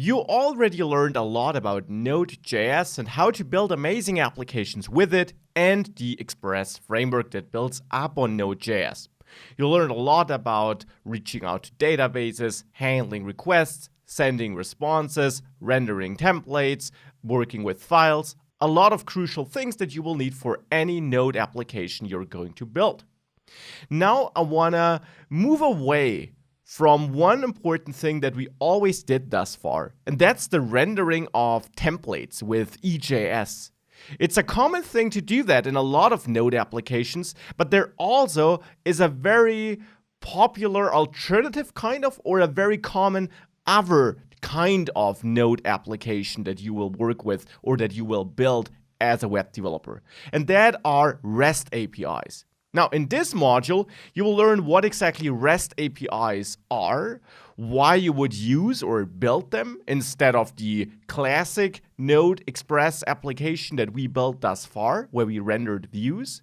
You already learned a lot about Node.js and how to build amazing applications with it and the Express framework that builds up on Node.js. You learned a lot about reaching out to databases, handling requests, sending responses, rendering templates, working with files, a lot of crucial things that you will need for any Node application you're going to build. Now I want to move away from one important thing that we always did thus far, and that's the rendering of templates with EJS. It's a common thing to do that in a lot of Node applications, but there also is a very popular alternative or a very common other kind of Node application that you will work with or that you will build as a web developer, and that are REST APIs. Now, in this module, you will learn what exactly REST APIs are, why you would use or build them instead of the classic Node Express application that we built thus far, where we rendered views.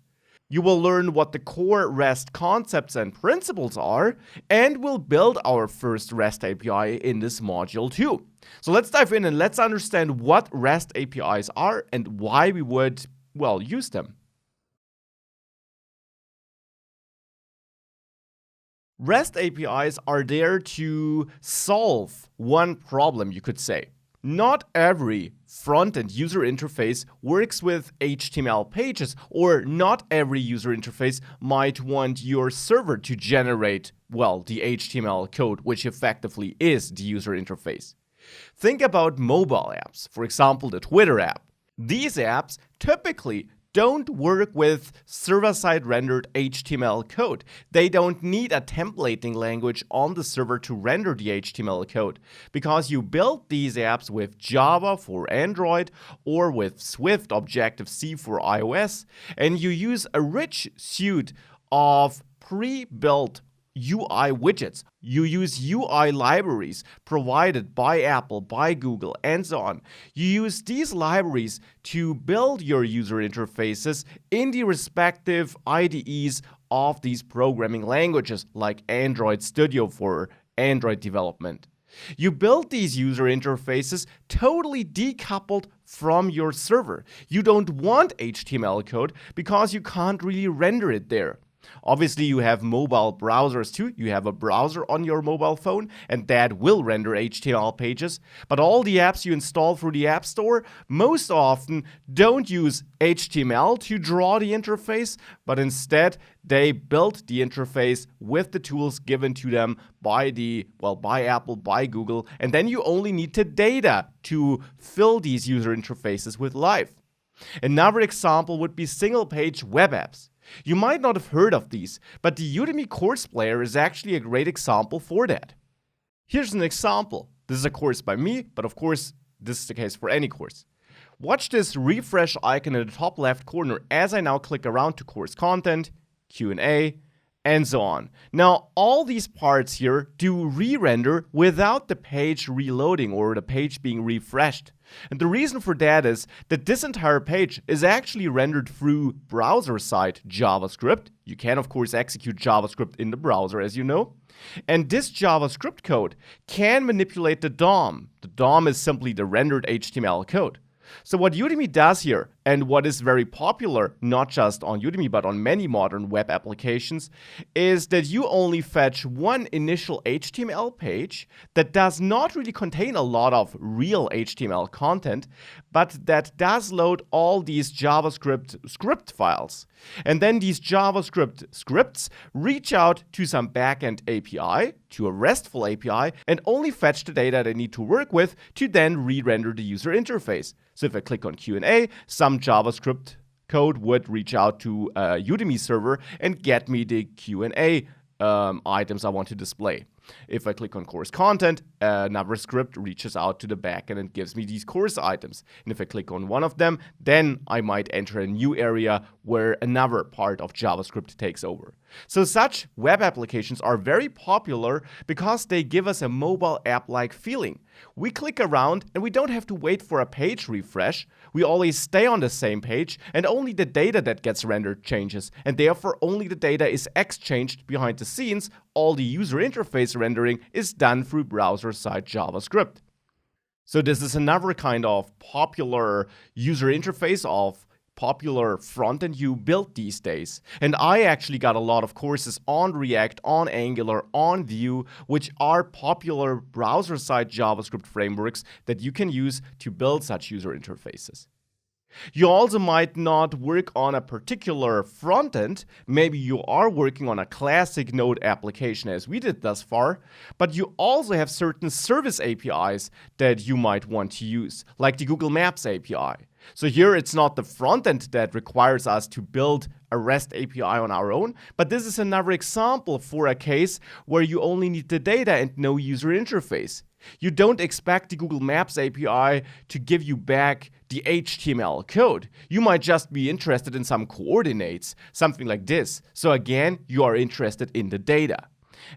You will learn what the core REST concepts and principles are, and we'll build our first REST API in this module too. So let's dive in and let's understand what REST APIs are and why we would, use them. REST APIs are there to solve one problem, you could say. Not every front-end user interface works with HTML pages, or not every user interface might want your server to generate, the HTML code, which effectively is the user interface. Think about mobile apps, for example, the Twitter app. These apps typically don't work with server-side rendered HTML code. They don't need a templating language on the server to render the HTML code because you build these apps with Java for Android or with Swift Objective-C for iOS, and you use a rich suite of pre-built UI widgets. You use UI libraries provided by Apple, by Google, and so on. You use these libraries to build your user interfaces in the respective IDEs of these programming languages, like Android Studio for Android development. You build these user interfaces totally decoupled from your server. You don't want HTML code because you can't really render it there. Obviously, you have mobile browsers too. You have a browser on your mobile phone, and that will render HTML pages. But all the apps you install through the App Store most often don't use HTML to draw the interface, but instead they build the interface with the tools given to them by Apple, by Google, and then you only need the data to fill these user interfaces with life. Another example would be single-page web apps. You might not have heard of these, but the Udemy course player is actually a great example for that. Here's an example. This is a course by me, but of course, this is the case for any course. Watch this refresh icon in the top left corner as I now click around to course content, Q&A, and so on. Now, all these parts here do re-render without the page reloading or the page being refreshed. And the reason for that is that this entire page is actually rendered through browser-side JavaScript. You can, of course, execute JavaScript in the browser, as you know. And this JavaScript code can manipulate the DOM. The DOM is simply the rendered HTML code. So what Udemy does here, and what is very popular, not just on Udemy, but on many modern web applications, is that you only fetch one initial HTML page that does not really contain a lot of real HTML content, but that does load all these JavaScript script files. And then these JavaScript scripts reach out to some backend API, to a RESTful API, and only fetch the data they need to work with to then re-render the user interface. So if I click on Q&A, some JavaScript code would reach out to a Udemy server and get me the Q&A items I want to display. If I click on course content, another script reaches out to the backend and gives me these course items. And if I click on one of them, then I might enter a new area where another part of JavaScript takes over. So such web applications are very popular because they give us a mobile app-like feeling. We click around and we don't have to wait for a page refresh. We always stay on the same page and only the data that gets rendered changes. And therefore only the data is exchanged behind the scenes. All the user interface rendering is done through browser-side JavaScript. So this is another kind of popular user interface of popular front-end you build these days. And I actually got a lot of courses on React, on Angular, on Vue, which are popular browser-side JavaScript frameworks that you can use to build such user interfaces. You also might not work on a particular front end. Maybe you are working on a classic Node application as we did thus far, but you also have certain service APIs that you might want to use, like the Google Maps API. So here it's not the front end that requires us to build a REST API on our own, but this is another example for a case where you only need the data and no user interface. You don't expect the Google Maps API to give you back the HTML code. You might just be interested in some coordinates, something like this. So again, you are interested in the data.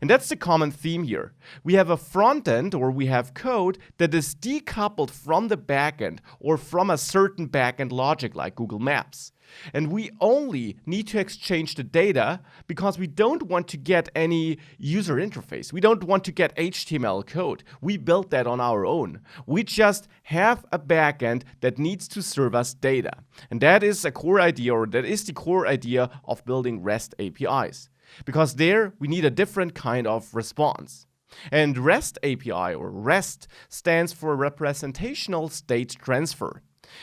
And that's the common theme here. We have a front end, or we have code that is decoupled from the backend or from a certain backend logic like Google Maps. And we only need to exchange the data because we don't want to get any user interface. We don't want to get HTML code. We built that on our own. We just have a backend that needs to serve us data. And that is a core idea, or that is the core idea of building REST APIs. Because there we need a different kind of response. And REST API, or REST, stands for Representational State Transfer.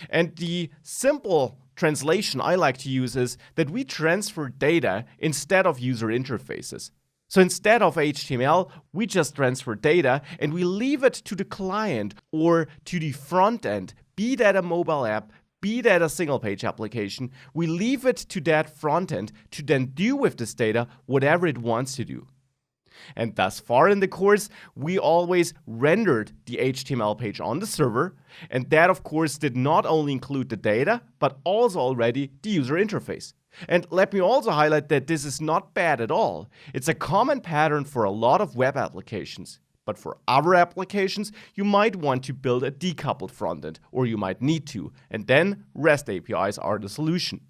And the simple translation I like to use is that we transfer data instead of user interfaces. So instead of HTML, we just transfer data and we leave it to the client or to the front end, be that a mobile app, be that a single page application. We leave it to that front end to then do with this data whatever it wants to do. And thus far in the course, we always rendered the HTML page on the server, and that of course did not only include the data, but also already the user interface. And let me also highlight that this is not bad at all. It's a common pattern for a lot of web applications. But for other applications, you might want to build a decoupled frontend, or you might need to, and then REST APIs are the solution.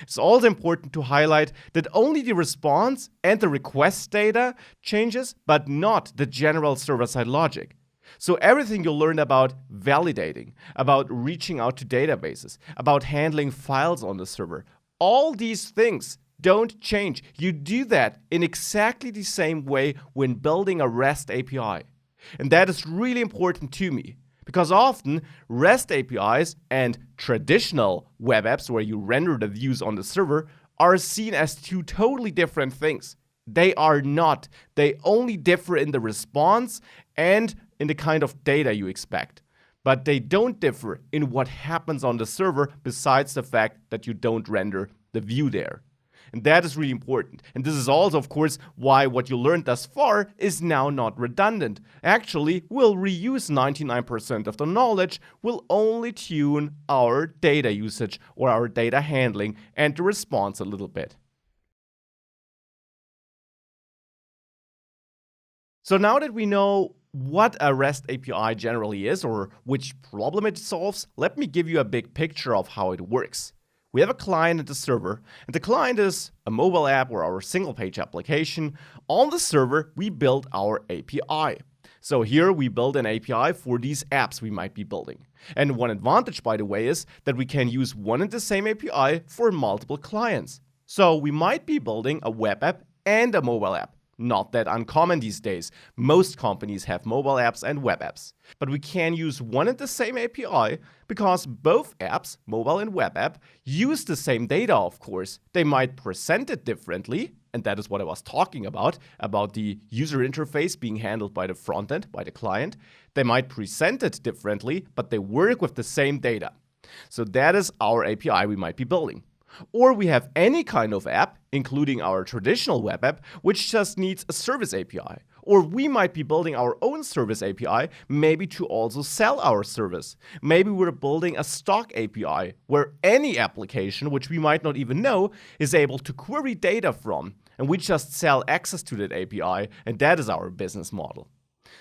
It's also important to highlight that only the response and the request data changes, but not the general server-side logic. So everything you learned about validating, about reaching out to databases, about handling files on the server, all these things don't change. You do that in exactly the same way when building a REST API. And that is really important to me, because often REST APIs and traditional web apps where you render the views on the server are seen as two totally different things. They are not. They only differ in the response and in the kind of data you expect. But they don't differ in what happens on the server besides the fact that you don't render the view there. And that is really important. And this is also, of course, why what you learned thus far is now not redundant. Actually, we'll reuse 99% of the knowledge. We'll only tune our data usage or our data handling and the response a little bit. So now that we know what a REST API generally is or which problem it solves, let me give you a big picture of how it works. We have a client and a server, and the client is a mobile app or our single page application. On the server, we build our API. So here we build an API for these apps we might be building. And one advantage, by the way, is that we can use one and the same API for multiple clients. So we might be building a web app and a mobile app. Not that uncommon these days. Most companies have mobile apps and web apps. But we can use one and the same API because both apps, mobile and web app, use the same data, of course. They might present it differently, and that is what I was talking about the user interface being handled by the front end, by the client. They might present it differently, but they work with the same data. So that is our API we might be building. Or we have any kind of app, including our traditional web app, which just needs a service API. Or we might be building our own service API, maybe to also sell our service. Maybe we're building a stock API, where any application, which we might not even know, is able to query data from. And we just sell access to that API, and that is our business model.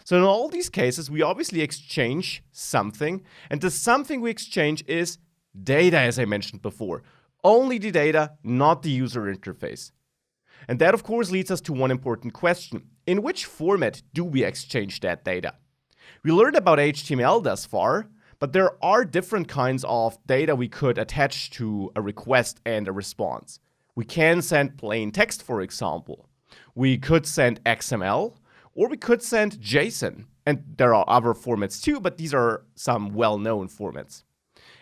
So in all these cases, we obviously exchange something, and the something we exchange is data, as I mentioned before. Only the data, not the user interface. And that, of course, leads us to one important question. In which format do we exchange that data? We learned about HTML thus far, but there are different kinds of data we could attach to a request and a response. We can send plain text, for example. We could send XML, or we could send JSON. And there are other formats too, but these are some well-known formats.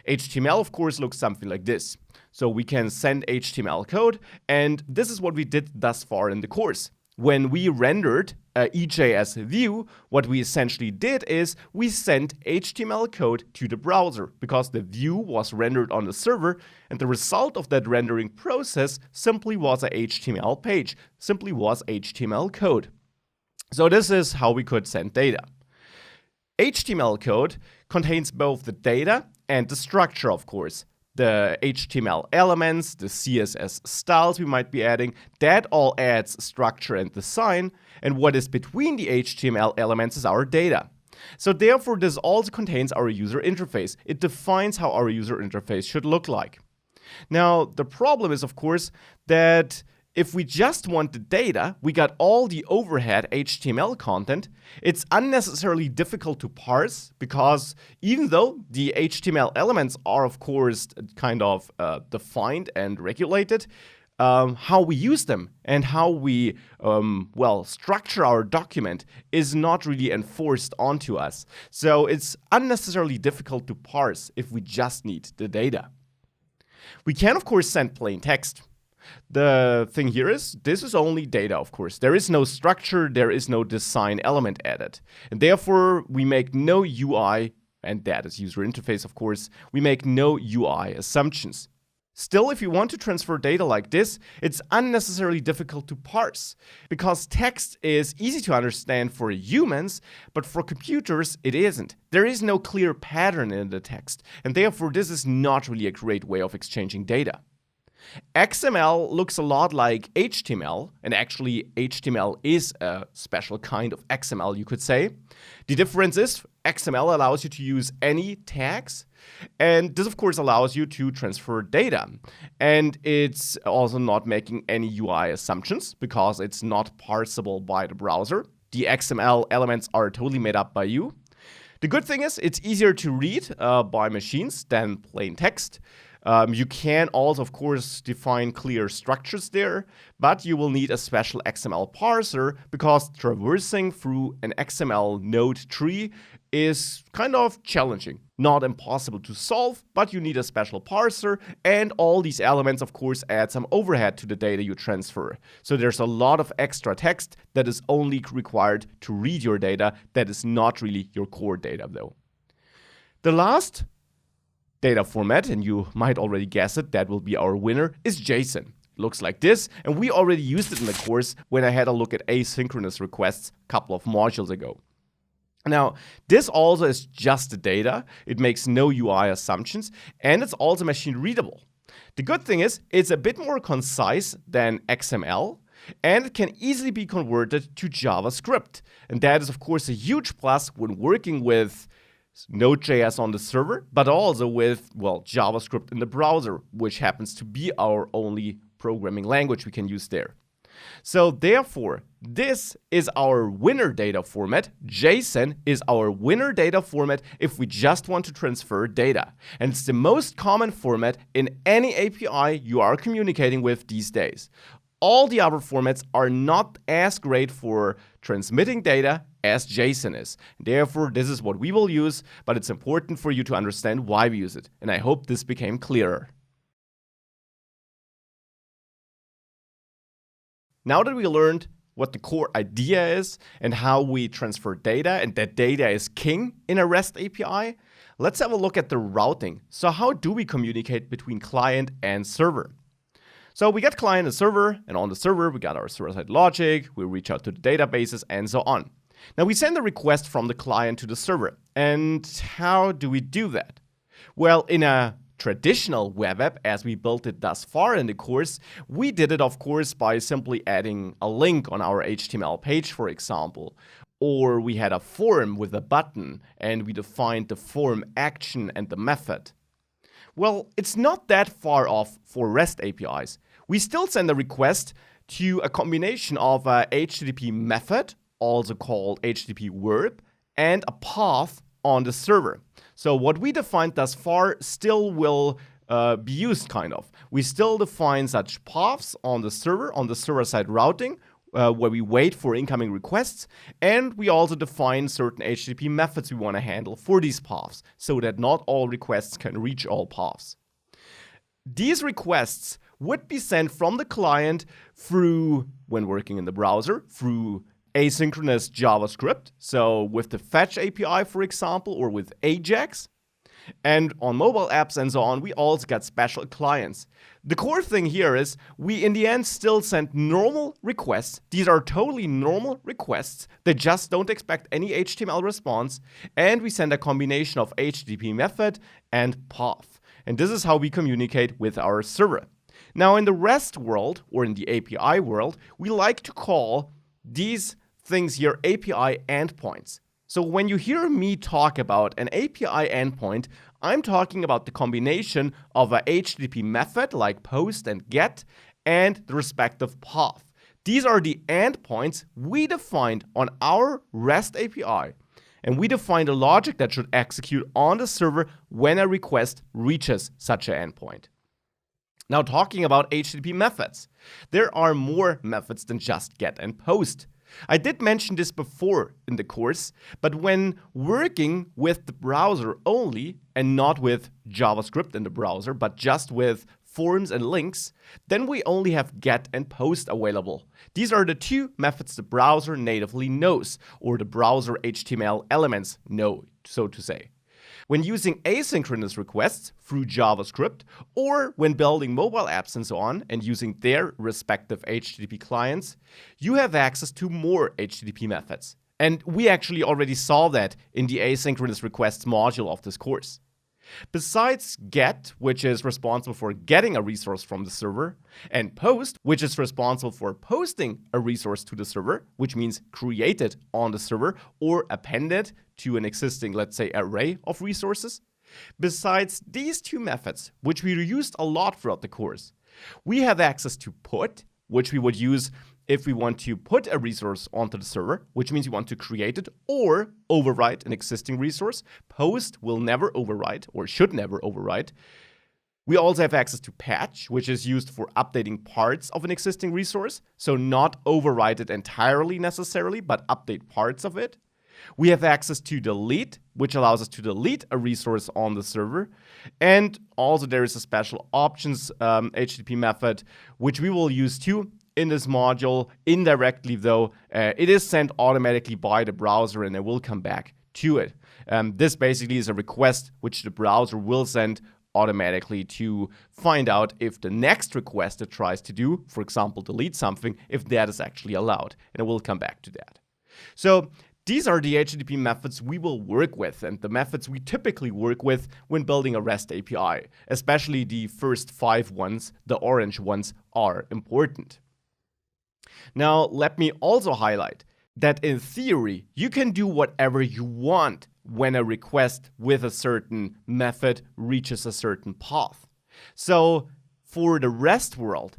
HTML, of course, looks something like this. So we can send HTML code, and this is what we did thus far in the course. When we rendered a EJS view, what we essentially did is we sent HTML code to the browser because the view was rendered on the server, and the result of that rendering process simply was a HTML page, simply was HTML code. So this is how we could send data. HTML code contains both the data and the structure, of course. The HTML elements, the CSS styles we might be adding, that all adds structure and design, and what is between the HTML elements is our data. So therefore, this also contains our user interface. It defines how our user interface should look like. Now, the problem is, of course, that if we just want the data, we got all the overhead HTML content, it's unnecessarily difficult to parse because even though the HTML elements are, of course, kind of defined and regulated, how we use them and how we, structure our document is not really enforced onto us. So it's unnecessarily difficult to parse if we just need the data. We can, of course, send plain text. The thing here is, this is only data, of course. There is no structure, there is no design element added. And therefore, we make no UI, and that is user interface, of course. We make no UI assumptions. Still, if you want to transfer data like this, it's unnecessarily difficult to parse, because text is easy to understand for humans, but for computers, it isn't. There is no clear pattern in the text, and therefore, this is not really a great way of exchanging data. XML looks a lot like HTML, and actually HTML is a special kind of XML, you could say. The difference is XML allows you to use any tags, and this of course allows you to transfer data. And it's also not making any UI assumptions because it's not parsable by the browser. The XML elements are totally made up by you. The good thing is it's easier to read by machines than plain text. You can also, of course, define clear structures there, but you will need a special XML parser because traversing through an XML node tree is kind of challenging. Not impossible to solve, but you need a special parser, and all these elements, of course, add some overhead to the data you transfer. So there's a lot of extra text that is only required to read your data. That is not really your core data, though. The last data format, and you might already guess it, that will be our winner, is JSON. Looks like this, and we already used it in the course when I had a look at asynchronous requests a couple of modules ago. Now, this also is just the data. It makes no UI assumptions, and it's also machine readable. The good thing is, it's a bit more concise than XML, and it can easily be converted to JavaScript. And that is, of course, a huge plus when working with Node.js on the server, but also with, JavaScript in the browser, which happens to be our only programming language we can use there. So therefore, this is our winner data format. JSON is our winner data format if we just want to transfer data. And it's the most common format in any API you are communicating with these days. All the other formats are not as great for transmitting data as JSON is. Therefore, this is what we will use, but it's important for you to understand why we use it. And I hope this became clearer. Now that we learned what the core idea is and how we transfer data, and that data is king in a REST API, let's have a look at the routing. So how do we communicate between client and server? So we got client and server, and on the server, we got our server-side logic, we reach out to the databases, and so on. Now we send a request from the client to the server. And how do we do that? Well, in a traditional web app, as we built it thus far in the course, we did it, of course, by simply adding a link on our HTML page, for example. Or we had a form with a button, and we defined the form action and the method. Well, it's not that far off for REST APIs. We still send a request to a combination of a HTTP method, also called HTTP verb, and a path on the server. So what we defined thus far still will be used, kind of. We still define such paths on the server-side routing, where we wait for incoming requests, and we also define certain HTTP methods we want to handle for these paths, so that not all requests can reach all paths. These requests would be sent from the client through, when working in the browser, through asynchronous JavaScript, so with the Fetch API, for example, or with AJAX. And on mobile apps and so on, we also got special clients. The core thing here is we, in the end, still send normal requests. These are totally normal requests. They just don't expect any HTML response. And we send a combination of HTTP method and path. And this is how we communicate with our server. Now, in the REST world, or in the API world, we like to call these things here API endpoints. So when you hear me talk about an API endpoint, I'm talking about the combination of a HTTP method like post and get and the respective path. These are the endpoints we defined on our REST API. And we define the logic that should execute on the server when a request reaches such an endpoint. Now, talking about HTTP methods, there are more methods than just get and post. I did mention this before in the course, but when working with the browser only and not with JavaScript in the browser, but just with forms and links, then we only have get and post available. These are the two methods the browser natively knows, or the browser HTML elements know, so to say. When using asynchronous requests through JavaScript, or when building mobile apps and so on, and using their respective HTTP clients, you have access to more HTTP methods. And we actually already saw that in the asynchronous requests module of this course. Besides get, which is responsible for getting a resource from the server, and post, which is responsible for posting a resource to the server, which means create it on the server or append it to an existing, let's say, array of resources. Besides these two methods, which we used a lot throughout the course, we have access to put, which we would use if we want to put a resource onto the server, which means we want to create it or overwrite an existing resource. Post will never overwrite or should never overwrite. We also have access to patch, which is used for updating parts of an existing resource. So not overwrite it entirely necessarily, but update parts of it. We have access to delete, which allows us to delete a resource on the server. And also there is a special options HTTP method, which we will use too in this module. Indirectly though, it is sent automatically by the browser, and I will come back to it. This basically is a request which the browser will send automatically to find out if the next request it tries to do, for example, delete something, if that is actually allowed. And I will come back to that. So these are the HTTP methods we will work with, and the methods we typically work with when building a REST API. Especially the first 5 ones, the orange ones, are important. Now, let me also highlight that in theory, you can do whatever you want when a request with a certain method reaches a certain path. So for the REST world,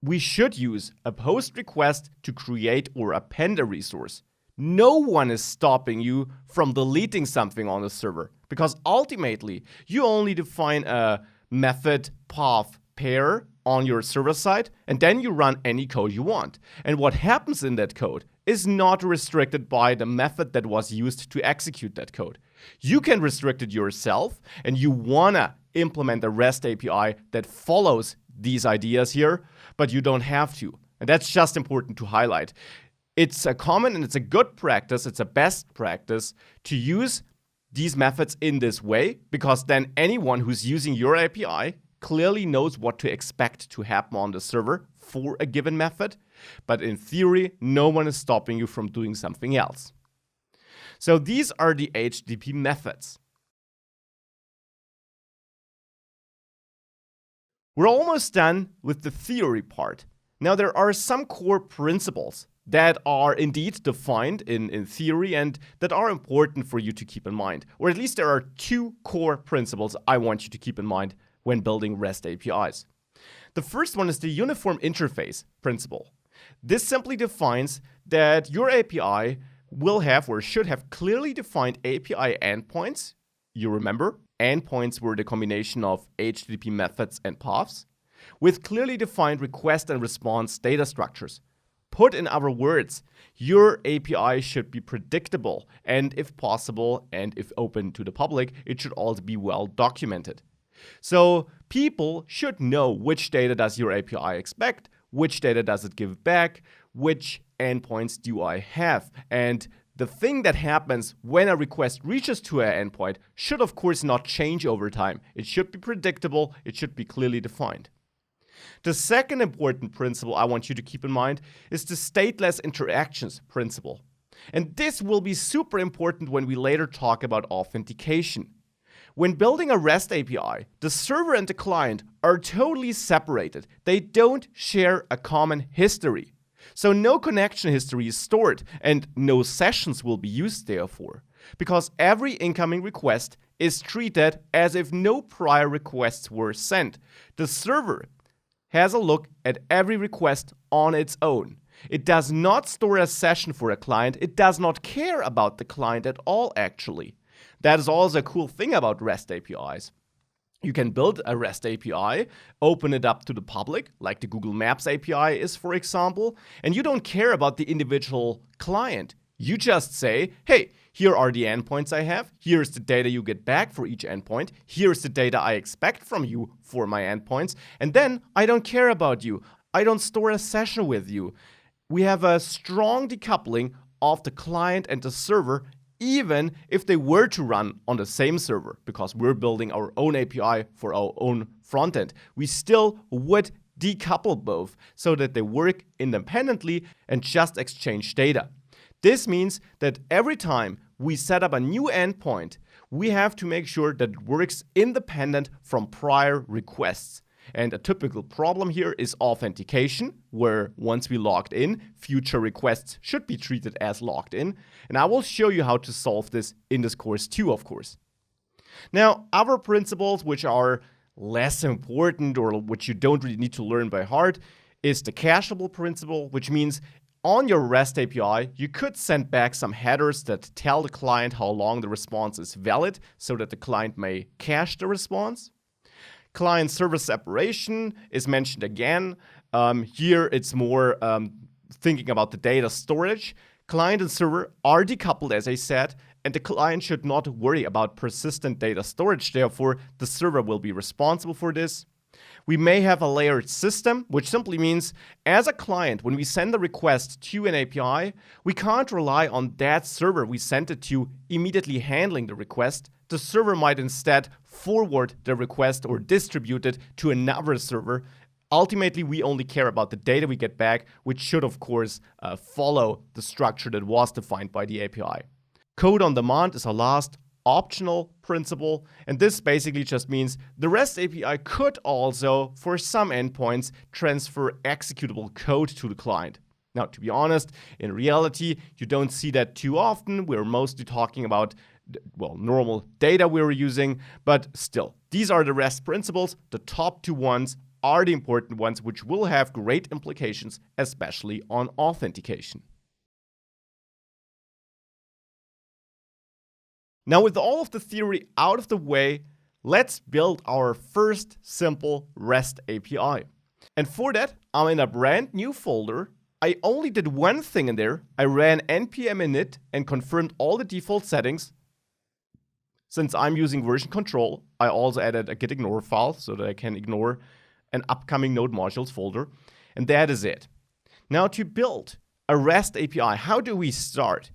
we should use a post request to create or append a resource. No one is stopping you from deleting something on the server, because ultimately you only define a method path pair on your server side, and then you run any code you want. And what happens in that code is not restricted by the method that was used to execute that code. You can restrict it yourself, and you wanna implement a REST API that follows these ideas here, but you don't have to. And that's just important to highlight. It's a common and it's a good practice, it's a best practice to use these methods in this way, because then anyone who's using your API clearly knows what to expect to happen on the server for a given method, but in theory, no one is stopping you from doing something else. So these are the HTTP methods. We're almost done with the theory part. Now, there are some core principles that are indeed defined in theory and that are important for you to keep in mind. Or at least there are 2 core principles I want you to keep in mind when building REST APIs. The first one is the uniform interface principle. This simply defines that your API will have or should have clearly defined API endpoints. You remember, endpoints were the combination of HTTP methods and paths, with clearly defined request and response data structures. Put in other words, your API should be predictable, and if possible, and if open to the public, it should also be well documented. So people should know which data does your API expect, which data does it give back, which endpoints do I have, and the thing that happens when a request reaches to an endpoint should of course not change over time. It should be predictable, it should be clearly defined. The second important principle I want you to keep in mind is the stateless interactions principle. And this will be super important when we later talk about authentication. When building a REST API, the server and the client are totally separated. They don't share a common history. So no connection history is stored and no sessions will be used therefore, because every incoming request is treated as if no prior requests were sent. The server has a look at every request on its own. It does not store a session for a client. It does not care about the client at all, actually. That is also a cool thing about REST APIs. You can build a REST API, open it up to the public, like the Google Maps API is, for example, and you don't care about the individual client. You just say, hey, here are the endpoints I have, here's the data you get back for each endpoint, here's the data I expect from you for my endpoints, and then I don't care about you. I don't store a session with you. We have a strong decoupling of the client and the server, even if they were to run on the same server, because we're building our own API for our own frontend. We still would decouple both so that they work independently and just exchange data. This means that every time we set up a new endpoint, we have to make sure that it works independent from prior requests. And a typical problem here is authentication, where once we logged in, future requests should be treated as logged in. And I will show you how to solve this in this course too, of course. Now, other principles which are less important or which you don't really need to learn by heart is the cacheable principle, which means on your REST API, you could send back some headers that tell the client how long the response is valid so that the client may cache the response. Client-server separation is mentioned again. Here it's more thinking about the data storage. Client and server are decoupled, as I said, and the client should not worry about persistent data storage. Therefore, the server will be responsible for this. We may have a layered system, which simply means as a client, when we send a request to an API, we can't rely on that server we sent it to immediately handling the request. The server might instead forward the request or distribute it to another server. Ultimately, we only care about the data we get back, which should, of course, follow the structure that was defined by the API. Code on demand is our last optional principle, and this basically just means the REST API could also, for some endpoints, transfer executable code to the client. Now, to be honest, in reality, you don't see that too often. We're mostly talking about, well, normal data we're using, but still, these are the REST principles. The top two ones are the important ones, which will have great implications, especially on authentication. Now, with all of the theory out of the way, let's build our first simple REST API. And for that, I'm in a brand new folder. I only did one thing in there. I ran npm init and confirmed all the default settings. Since I'm using version control, I also added a git ignore file so that I can ignore an upcoming node modules folder. And that is it. Now, to build a REST API, how do we start?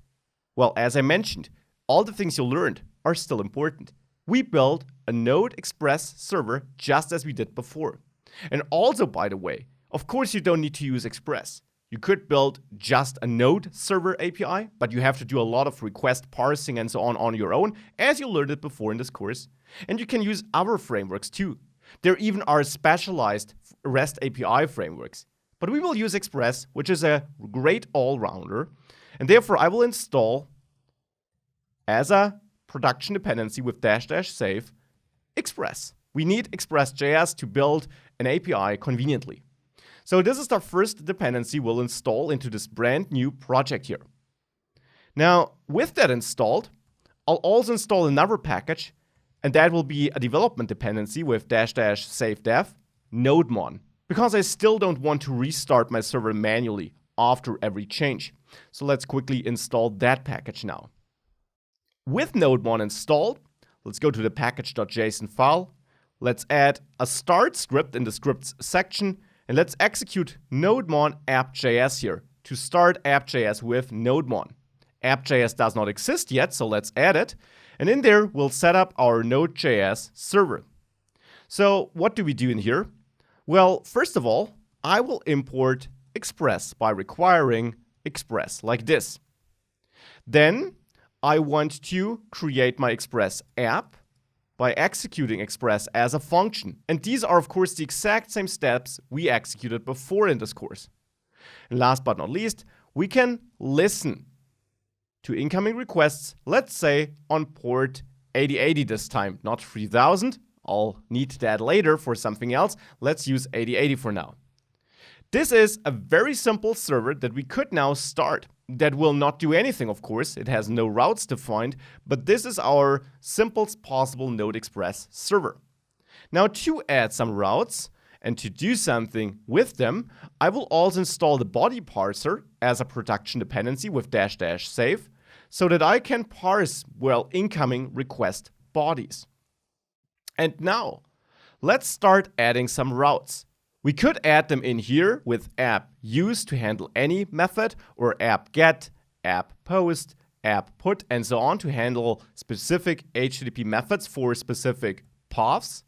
Well, as I mentioned, all the things you learned are still important. We built a Node Express server just as we did before. And also, by the way, of course you don't need to use Express. You could build just a Node server API, but you have to do a lot of request parsing and so on your own, as you learned it before in this course. And you can use other frameworks too. There even are specialized REST API frameworks. But we will use Express, which is a great all-rounder. And therefore, I will install as a production dependency with --save Express. We need Express.js to build an API conveniently. So this is the first dependency we'll install into this brand new project here. Now, with that installed, I'll also install another package, and that will be a development dependency with --save dev nodemon, because I still don't want to restart my server manually after every change. So let's quickly install that package now. With nodemon installed, let's go to the package.json file. Let's add a start script in the scripts section, and let's execute nodemon app.js here to start app.js with nodemon. App.js does not exist yet, so let's add it. And in there, we'll set up our Node.js server. So what do we do in here? Well, first of all, I will import Express by requiring Express like this. Then I want to create my Express app by executing Express as a function. And these are, of course, the exact same steps we executed before in this course. And last but not least, we can listen to incoming requests, let's say on port 8080 this time, not 3000. I'll need that later for something else. Let's use 8080 for now. This is a very simple server that we could now start. That will not do anything, of course. It has no routes defined, but this is our simplest possible Node Express server. Now, to add some routes and to do something with them, I will also install the body parser as a production dependency with --save, so that I can parse, well, incoming request bodies. And now, let's start adding some routes. We could add them in here with app use to handle any method, or app get, app post, app put, and so on to handle specific HTTP methods for specific paths.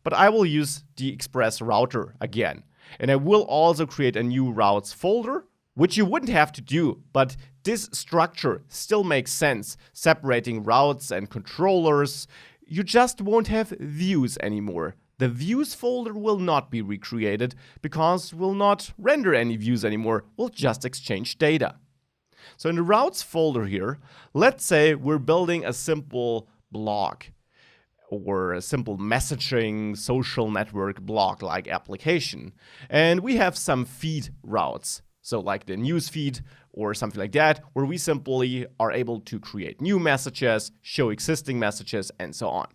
But I will use the Express router again. And I will also create a new routes folder, which you wouldn't have to do, but this structure still makes sense, separating routes and controllers. You just won't have views anymore. The views folder will not be recreated because we'll not render any views anymore. We'll just exchange data. So in the routes folder here, let's say we're building a simple blog or a simple messaging social network blog-like application. And we have some feed routes. So like the news feed or something like that, where we simply are able to create new messages, show existing messages, and so on.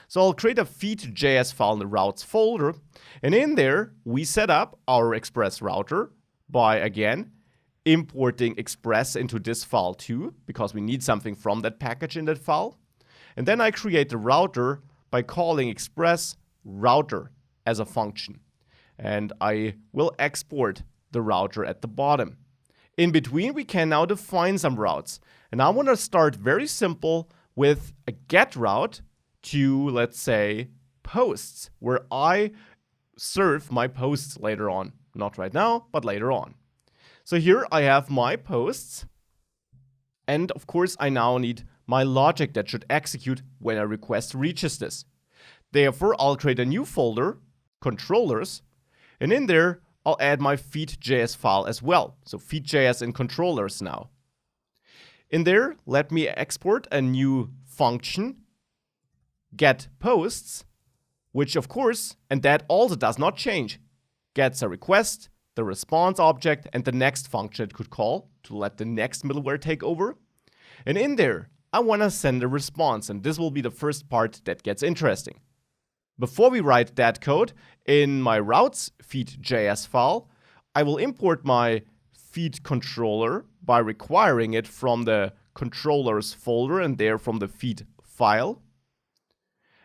So I'll create a feed.js file in the routes folder, and in there we set up our Express router by, again, importing Express into this file too, because we need something from that package in that file. And then I create the router by calling Express router as a function. And I will export the router at the bottom. In between, we can now define some routes. And I want to start very simple with a get route to, let's say, posts, where I serve my posts later on. Not right now, but later on. So here I have my posts. And of course, I now need my logic that should execute when a request reaches this. Therefore, I'll create a new folder, controllers, and in there, I'll add my feed.js file as well. So feed.js in controllers now. In there, let me export a new function, get posts, which of course, and that also does not change, gets a request, the response object, and the next function it could call to let the next middleware take over. And in there, I want to send a response, and this will be the first part that gets interesting. Before we write that code, in my routes feed.js file, I will import my feed controller by requiring it from the controllers folder and there from the feed file.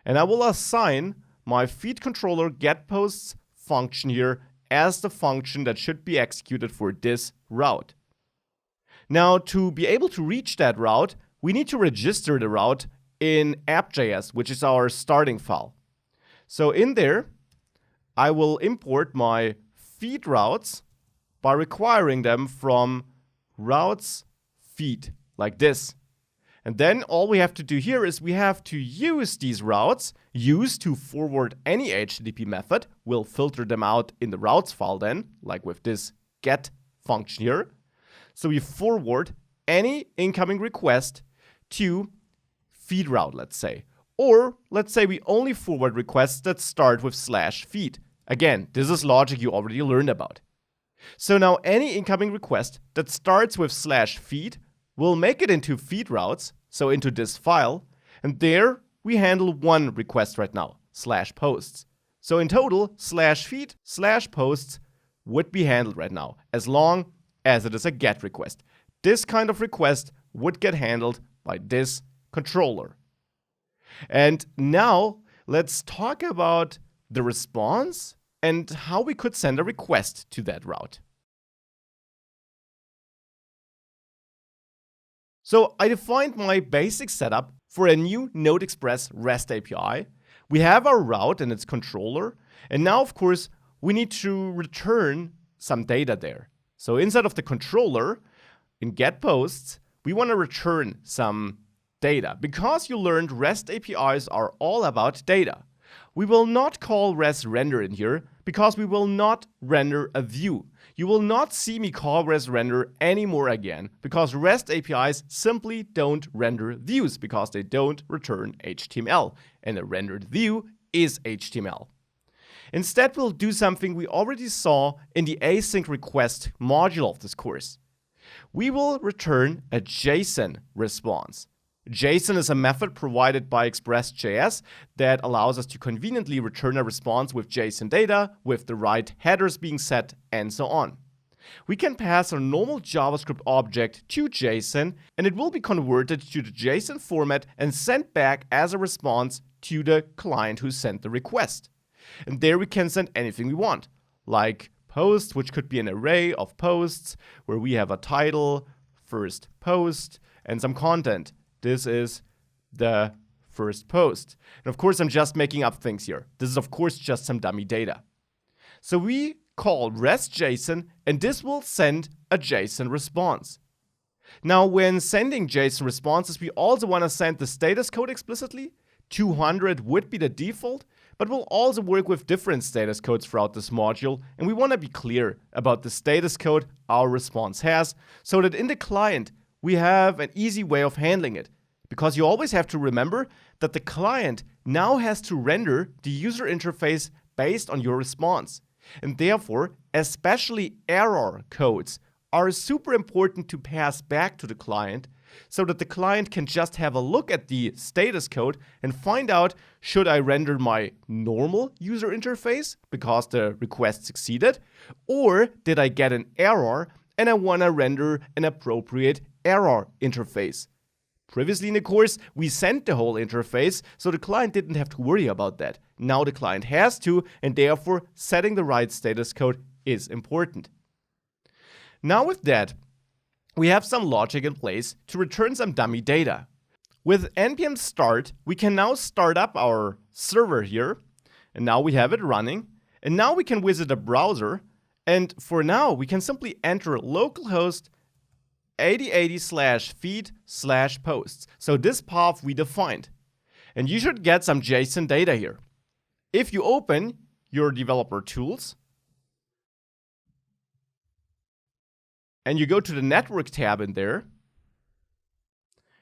And I will assign my feed controller getPosts function here as the function that should be executed for this route. Now, to be able to reach that route, we need to register the route in app.js, which is our starting file. So in there, I will import my feed routes by requiring them from routes feed, like this. And then all we have to do here is we have to use these routes, use to forward any HTTP method. We'll filter them out in the routes file then, like with this get function here. So we forward any incoming request to feed route, let's say. Or let's say we only forward requests that start with /feed. Again, this is logic you already learned about. So now any incoming request that starts with /feed we'll make it into feed routes, so into this file, and there we handle one request right now, /posts. So in total, /feed/posts would be handled right now, as long as it is a GET request. This kind of request would get handled by this controller. And now let's talk about the response and how we could send a request to that route. So I defined my basic setup for a new Node Express REST API. We have our route and its controller, and now of course we need to return some data there. So inside of the controller, in getPosts, we want to return some data. Because you learned REST APIs are all about data. We will not call REST render in here because we will not render a view. You will not see me call REST render anymore again because REST APIs simply don't render views because they don't return HTML, and a rendered view is HTML. Instead, we'll do something we already saw in the async request module of this course. We will return a JSON response. JSON is a method provided by Express.js that allows us to conveniently return a response with JSON data, with the right headers being set, and so on. We can pass a normal JavaScript object to JSON, and it will be converted to the JSON format and sent back as a response to the client who sent the request. And there we can send anything we want, like posts, which could be an array of posts, where we have a title, first post, and some content. This is the first post. And of course, I'm just making up things here. This is of course just some dummy data. So we call REST.json, and this will send a JSON response. Now, when sending JSON responses, we also want to send the status code explicitly. 200 would be the default, but we'll also work with different status codes throughout this module, and we want to be clear about the status code our response has, so that in the client, we have an easy way of handling it. Because you always have to remember that the client now has to render the user interface based on your response. And therefore, especially error codes are super important to pass back to the client so that the client can just have a look at the status code and find out, should I render my normal user interface because the request succeeded, or did I get an error and I want to render an appropriate error interface. Previously in the course, we sent the whole interface, so the client didn't have to worry about that. Now the client has to, and therefore setting the right status code is important. Now with that, we have some logic in place to return some dummy data. With npm start, we can now start up our server here, and now we have it running, and now we can visit a browser, and for now we can simply enter localhost 8080/feed/posts. So this path we defined. And you should get some JSON data here. If you open your developer tools and you go to the network tab in there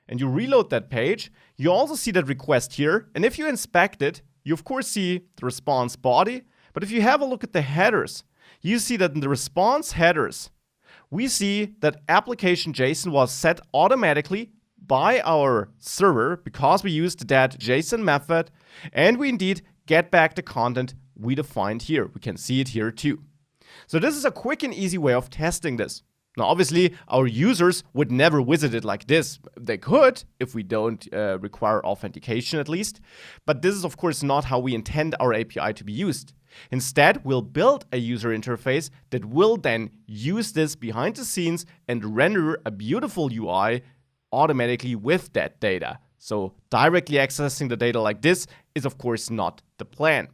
and you reload that page, you also see that request here. And if you inspect it, you of course see the response body. But if you have a look at the headers, you see that in the response headers, we see that application JSON was set automatically by our server because we used that JSON method, and we indeed get back the content we defined here. We can see it here too. So this is a quick and easy way of testing this. Now, obviously, our users would never visit it like this. They could, if we don't require authentication at least. But this is, of course, not how we intend our API to be used. Instead, we'll build a user interface that will then use this behind the scenes and render a beautiful UI automatically with that data. So directly accessing the data like this is, of course, not the plan.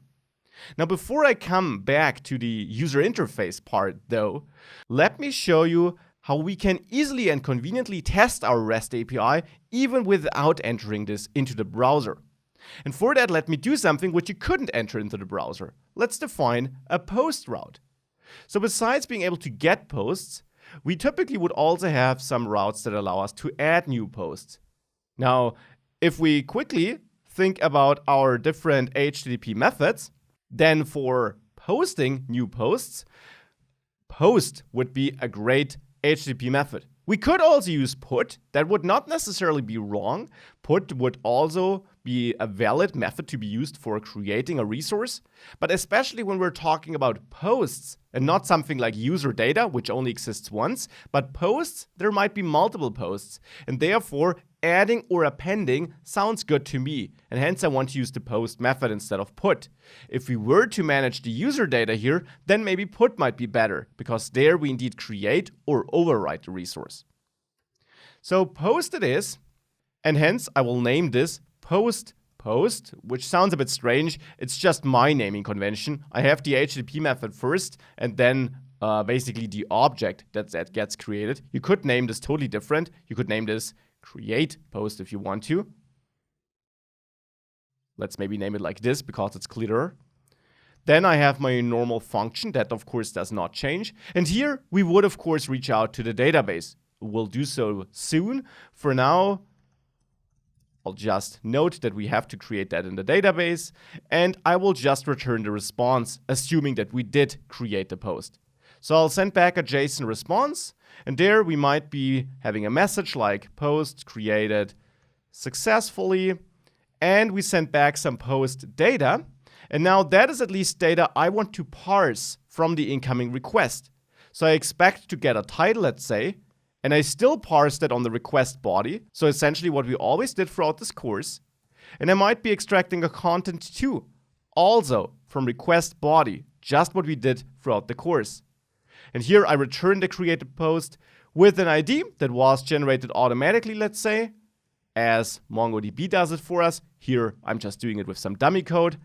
Now, before I come back to the user interface part, though, let me show you how we can easily and conveniently test our REST API even without entering this into the browser. And for that, let me do something which you couldn't enter into the browser. Let's define a post route. So besides being able to get posts, we typically would also have some routes that allow us to add new posts. Now, if we quickly think about our different HTTP methods, then for posting new posts, post would be a great HTTP method. We could also use put. That would not necessarily be wrong. Put would also be a valid method to be used for creating a resource. But especially when we're talking about posts and not something like user data, which only exists once, but posts, there might be multiple posts. And therefore, adding or appending sounds good to me. And hence I want to use the post method instead of put. If we were to manage the user data here, then maybe put might be better, because there we indeed create or overwrite the resource. So post it is, and hence I will name this post, which sounds a bit strange. It's just my naming convention. I have the HTTP method first, and then basically the object that gets created. You could name this totally different. You could name this create post if you want to. Let's maybe name it like this because it's clearer. Then I have my normal function that of course does not change. And here we would of course reach out to the database. We'll do so soon. For now, I'll just note that we have to create that in the database, and I will just return the response, assuming that we did create the post. So I'll send back a JSON response, and there we might be having a message like post created successfully, and we send back some post data. And now that is at least data I want to parse from the incoming request. So I expect to get a title, let's say, and I still parse that on the request body. So essentially what we always did throughout this course. And I might be extracting a content too, also from request body, just what we did throughout the course. And here I return the created post with an ID that was generated automatically, let's say, as MongoDB does it for us. Here I'm just doing it with some dummy code,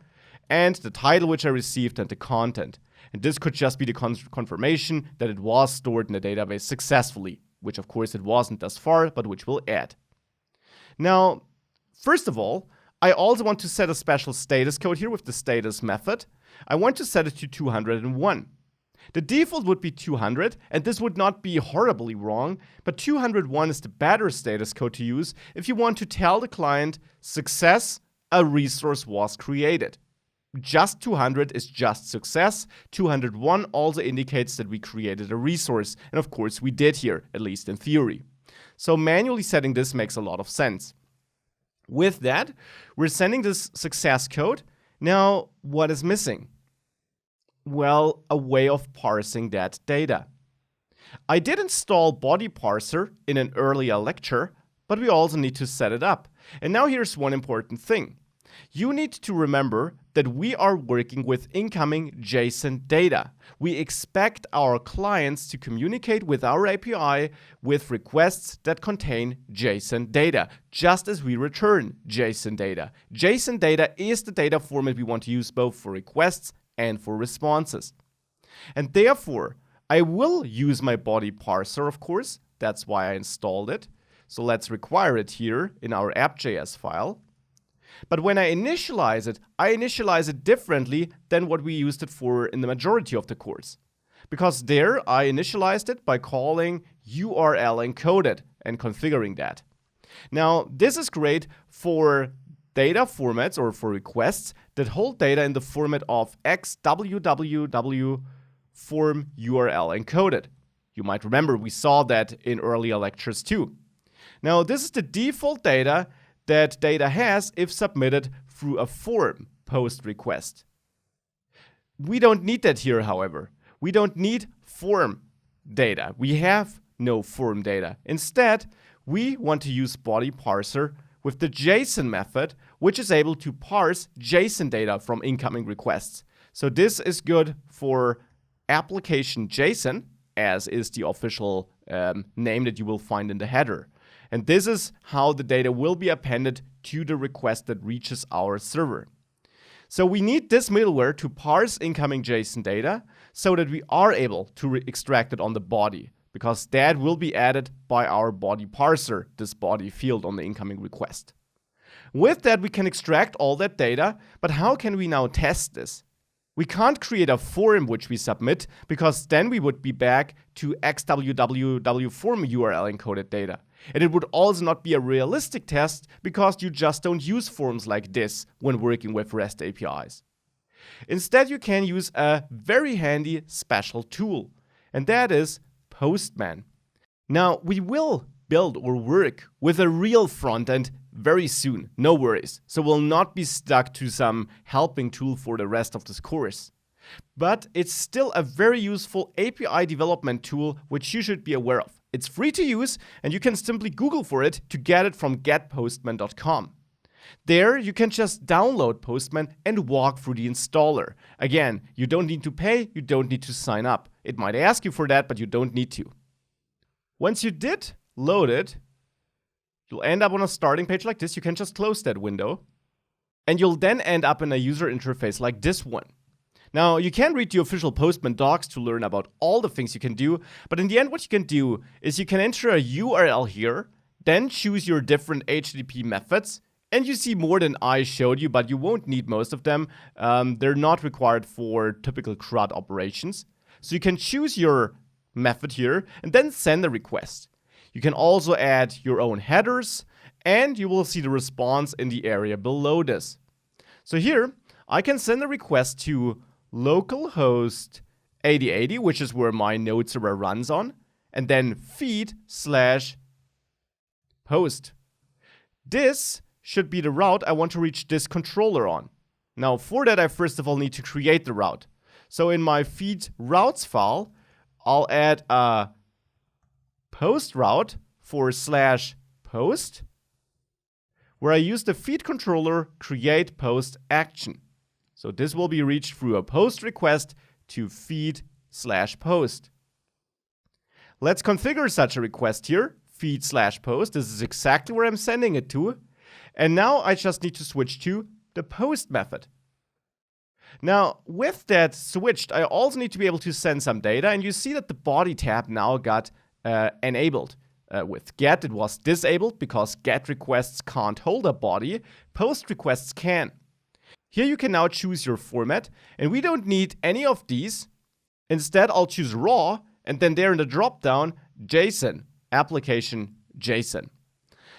and the title which I received and the content. And this could just be the confirmation that it was stored in the database successfully, which of course it wasn't thus far, but which we'll add. Now, first of all, I also want to set a special status code here with the status method. I want to set it to 201. The default would be 200, and this would not be horribly wrong, but 201 is the better status code to use if you want to tell the client, success, a resource was created. Just 200 is just success. 201 also indicates that we created a resource. And of course we did here, at least in theory. So manually setting this makes a lot of sense. With that, we're sending this success code. Now, what is missing? Well, a way of parsing that data. I did install body parser in an earlier lecture, but we also need to set it up. And now here's one important thing. You need to remember that we are working with incoming JSON data. We expect our clients to communicate with our API with requests that contain JSON data, just as we return JSON data. JSON data is the data format we want to use both for requests and for responses. And therefore, I will use my body parser, of course. That's why I installed it. So let's require it here in our app.js file. But when I initialize it differently than what we used it for in the majority of the course. Because there I initialized it by calling URL encoded and configuring that. Now, this is great for data formats or for requests that hold data in the format of XWWW form URL encoded. You might remember we saw that in earlier lectures too. Now, this is the default data that data has if submitted through a form post request. We don't need that here, however. We don't need form data. We have no form data. Instead, we want to use body parser with the JSON method, which is able to parse JSON data from incoming requests. So this is good for application JSON, as is the official name that you will find in the header. And this is how the data will be appended to the request that reaches our server. So we need this middleware to parse incoming JSON data so that we are able to extract it on the body, because that will be added by our body parser, this body field on the incoming request. With that, we can extract all that data, but how can we now test this? We can't create a form which we submit, because then we would be back to XWWW form URL encoded data. And it would also not be a realistic test because you just don't use forms like this when working with REST APIs. Instead, you can use a very handy special tool, and that is Postman. Now, we will build or work with a real front end very soon, no worries. So we'll not be stuck to some helping tool for the rest of this course. But it's still a very useful API development tool which you should be aware of. It's free to use and you can simply Google for it to get it from getpostman.com. There you can just download Postman and walk through the installer. Again, you don't need to pay, you don't need to sign up. It might ask you for that, but you don't need to. Once you did load it, you'll end up on a starting page like this. You can just close that window. And you'll then end up in a user interface like this one. Now, you can read the official Postman docs to learn about all the things you can do, but in the end, what you can do is you can enter a URL here, then choose your different HTTP methods, and you see more than I showed you, but you won't need most of them. They're not required for typical CRUD operations. So you can choose your method here and then send a request. You can also add your own headers, and you will see the response in the area below this. So here, I can send a request to localhost 8080, which is where my node server runs on, and then feed/post. This should be the route I want to reach this controller on. Now, for that, I first of all need to create the route. So in my feed routes file, I'll add a post route /post, where I use the feed controller create post action. So this will be reached through a post request to feed/post. Let's configure such a request here, feed/post. This is exactly where I'm sending it to. And now I just need to switch to the post method. Now, with that switched, I also need to be able to send some data, and you see that the body tab now got enabled. With get, it was disabled because get requests can't hold a body, post requests can. Here you can now choose your format, and we don't need any of these. Instead, I'll choose raw, and then there in the dropdown, JSON, application JSON.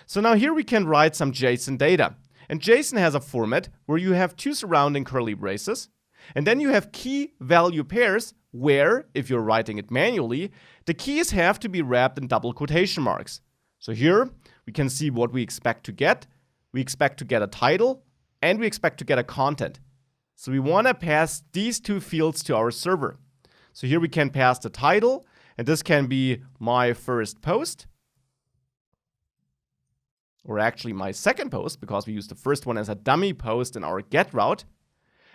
So now here we can write some JSON data. And JSON has a format where you have two surrounding curly braces, and then you have key value pairs where, if you're writing it manually, the keys have to be wrapped in double quotation marks. So here we can see what we expect to get. We expect to get a title, and we expect to get a content. So we want to pass these two fields to our server. So here we can pass the title, and this can be my first post, or actually my second post, because we use the first one as a dummy post in our get route.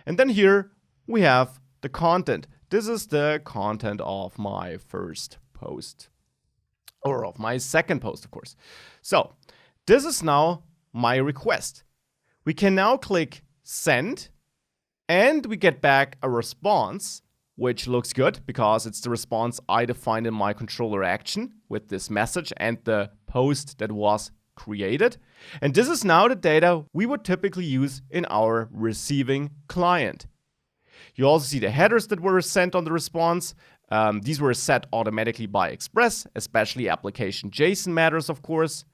And then here we have the content. This is the content of my first post, or of my second post, of course. So this is now my request. We can now click send, and we get back a response, which looks good because it's the response I defined in my controller action with this message and the post that was created. And this is now the data we would typically use in our receiving client. You also see the headers that were sent on the response. These were set automatically by Express, especially application JSON matters, of course.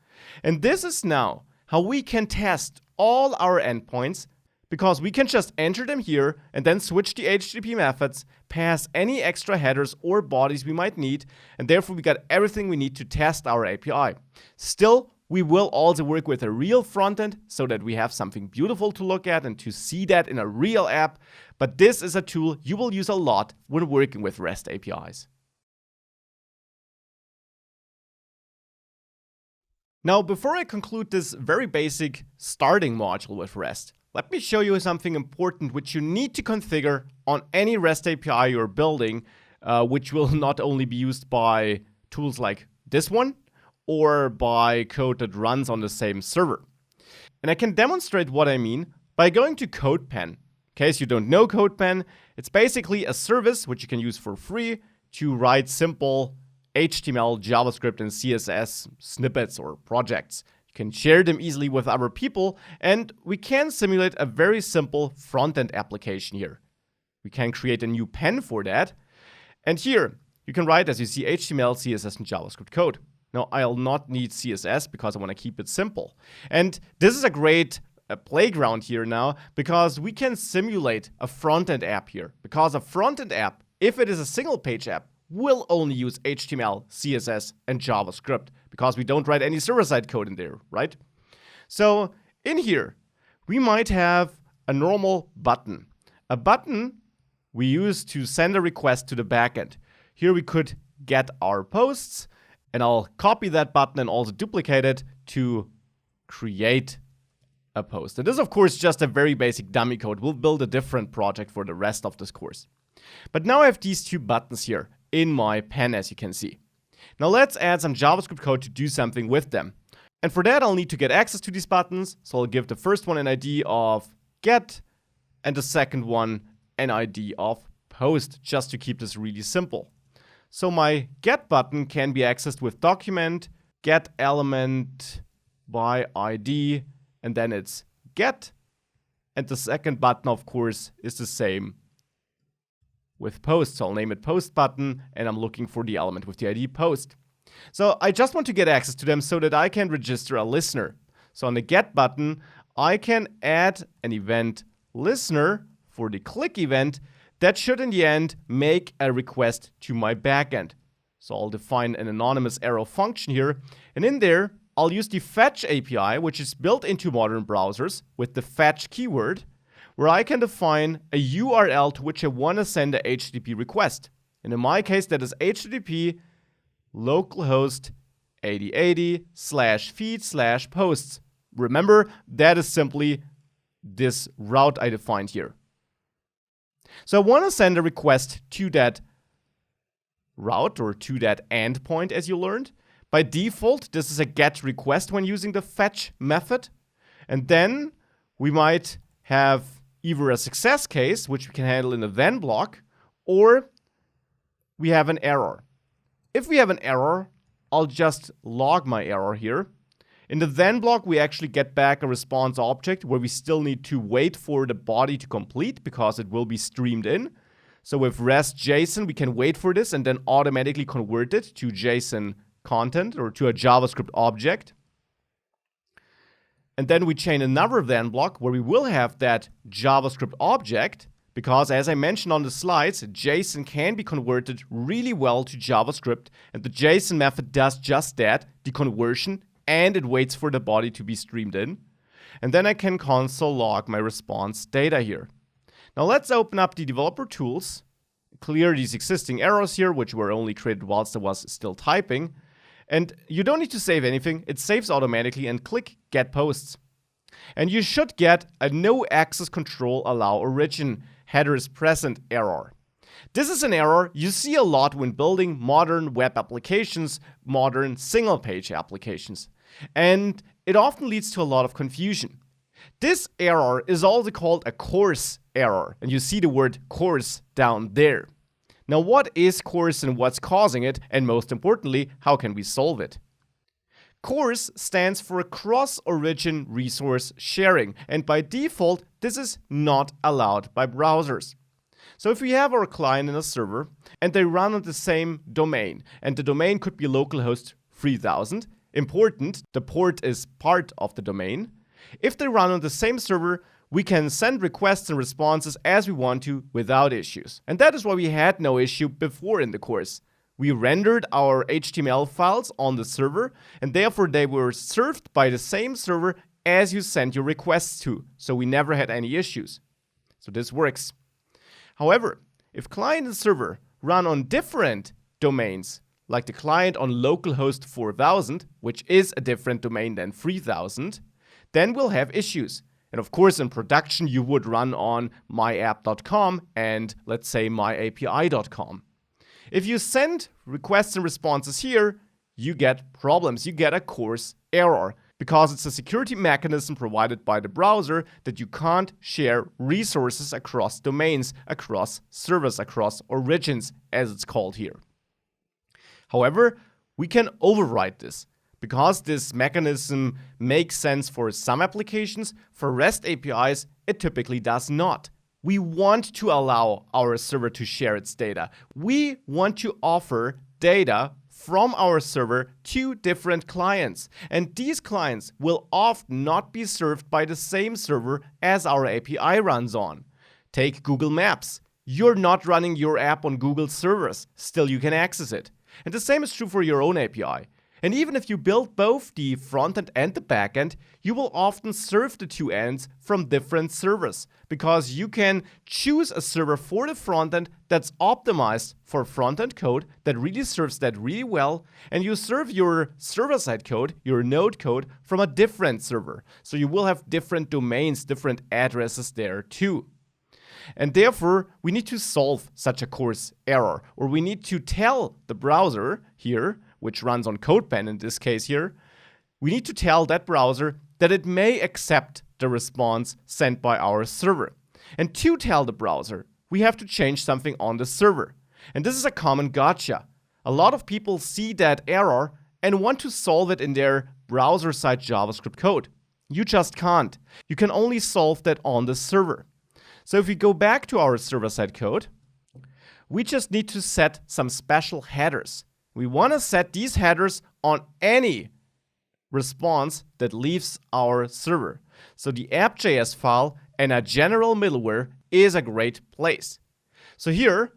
And this is now how we can test all our endpoints, because we can just enter them here and then switch the HTTP methods, pass any extra headers or bodies we might need, and therefore we got everything we need to test our API. Still, we will also work with a real frontend so that we have something beautiful to look at and to see that in a real app, but this is a tool you will use a lot when working with REST APIs. Now, before I conclude this very basic starting module with REST, let me show you something important which you need to configure on any REST API you're building, which will not only be used by tools like this one, or by code that runs on the same server. And I can demonstrate what I mean by going to CodePen. In case you don't know CodePen, it's basically a service which you can use for free to write simple HTML, JavaScript, and CSS snippets or projects. You can share them easily with other people, and we can simulate a very simple front-end application here. We can create a new pen for that. And here, you can write, as you see, HTML, CSS, and JavaScript code. Now, I'll not need CSS because I want to keep it simple. And this is a great playground here now, because we can simulate a front-end app here. Because a front-end app, if it is a single-page app, will only use HTML, CSS, and JavaScript because we don't write any server-side code in there, right? So in here, we might have a normal button. A button we use to send a request to the backend. Here we could get our posts, and I'll copy that button and also duplicate it to create a post. And this is, of course, just a very basic dummy code. We'll build a different project for the rest of this course. But now I have these two buttons here in my pen, as you can see. Now let's add some JavaScript code to do something with them. And for that, I'll need to get access to these buttons. So I'll give the first one an ID of get and the second one an ID of post, just to keep this really simple. So my get button can be accessed with document, get element by ID, and then it's get. And the second button, of course, is the same with post. So I'll name it post button, and I'm looking for the element with the ID post. So I just want to get access to them so that I can register a listener. So on the get button, I can add an event listener for the click event that should in the end make a request to my backend. So I'll define an anonymous arrow function here, and in there I'll use the fetch API, which is built into modern browsers with the fetch keyword, where I can define a URL to which I want to send a HTTP request. And in my case, that is HTTP localhost 8080/feed/posts. Remember, that is simply this route I defined here. So I want to send a request to that route or to that endpoint, as you learned. By default, this is a GET request when using the fetch method. And then we might have either a success case, which we can handle in a then block, or we have an error. If we have an error, I'll just log my error here. In the then block, we actually get back a response object where we still need to wait for the body to complete because it will be streamed in. So with REST.js, we can wait for this and then automatically convert it to JSON content or to a JavaScript object. And then we chain another then block where we will have that JavaScript object because, as I mentioned on the slides, JSON can be converted really well to JavaScript, and the JSON method does just that, the conversion, and it waits for the body to be streamed in. And then I can console log my response data here. Now let's open up the developer tools, clear these existing errors here, which were only created whilst I was still typing. And you don't need to save anything, it saves automatically, and click Get Posts. And you should get a no access control allow origin header is present error. This is an error you see a lot when building modern web applications, modern single page applications. And it often leads to a lot of confusion. This error is also called a course error, and you see the word course down there. Now, what is course and what's causing it, and most importantly, how can we solve it? Course stands for cross-origin resource sharing, and by default, this is not allowed by browsers. So if we have our client and a server, and they run on the same domain, and the domain could be localhost 3000, important, the port is part of the domain. If they run on the same server, we can send requests and responses as we want to without issues. And that is why we had no issue before in the course. We rendered our HTML files on the server, and therefore they were served by the same server as you sent your requests to. So we never had any issues. So this works. However, if client and server run on different domains, like the client on localhost 4000, which is a different domain than 3000, then we'll have issues. And of course, in production, you would run on myapp.com and let's say myapi.com. If you send requests and responses here, you get problems. You get a course error because it's a security mechanism provided by the browser that you can't share resources across domains, across servers, across origins, as it's called here. However, we can override this. Because this mechanism makes sense for some applications, for REST APIs, it typically does not. We want to allow our server to share its data. We want to offer data from our server to different clients. And these clients will often not be served by the same server as our API runs on. Take Google Maps. you're not running your app on Google servers. Still, you can access it. And the same is true for your own API. And even if you build both the frontend and the backend, you will often serve the two ends from different servers, because you can choose a server for the frontend that's optimized for frontend code that really serves that really well, and you serve your server-side code, your Node code, from a different server. So you will have different domains, different addresses there too. And therefore, we need to solve such a coarse error, or we need to tell the browser here, which runs on CodePen in this case here, we need to tell that browser that it may accept the response sent by our server. And to tell the browser, we have to change something on the server. And this is a common gotcha. A lot of people see that error and want to solve it in their browser-side JavaScript code. You just can't. You can only solve that on the server. So if we go back to our server-side code, we just need to set some special headers. We want to set these headers on any response that leaves our server. So the app.js file and a general middleware is a great place. So here,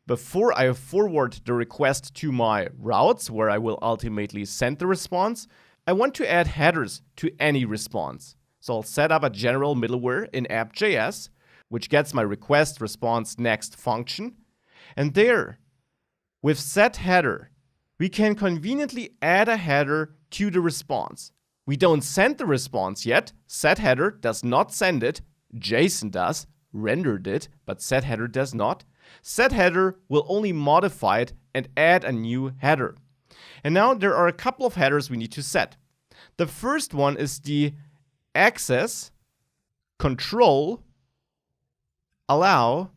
before I forward the request to my routes, where I will ultimately send the response, I want to add headers to any response. So I'll set up a general middleware in app.js, which gets my request response next function. And there, with set header, we can conveniently add a header to the response. We don't send the response yet. Set header does not send it. JSON does, rendered it, but set header does not. Set header will only modify it and add a new header. And now there are a couple of headers we need to set. The first one is the access, control, allow,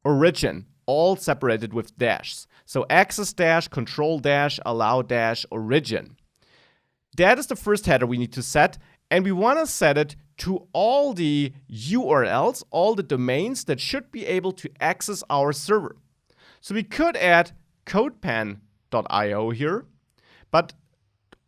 origin, all separated with dashes. So access dash, control dash, allow dash, origin. That is the first header we need to set, and we want to set it to all the URLs, all the domains that should be able to access our server. So we could add codepan.io here, but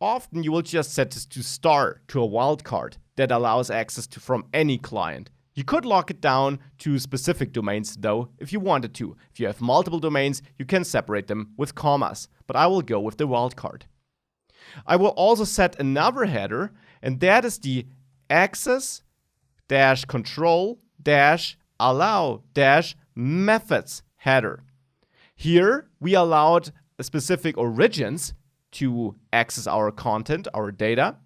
often you will just set this to star, to a wildcard that allows access to from any client. You could lock it down to specific domains though, if you wanted to. If you have multiple domains, you can separate them with commas, but I will go with the wildcard. I will also set another header, and that is the access dash control dash allow dash methods header. Here we allowed specific origins to access our content, our data.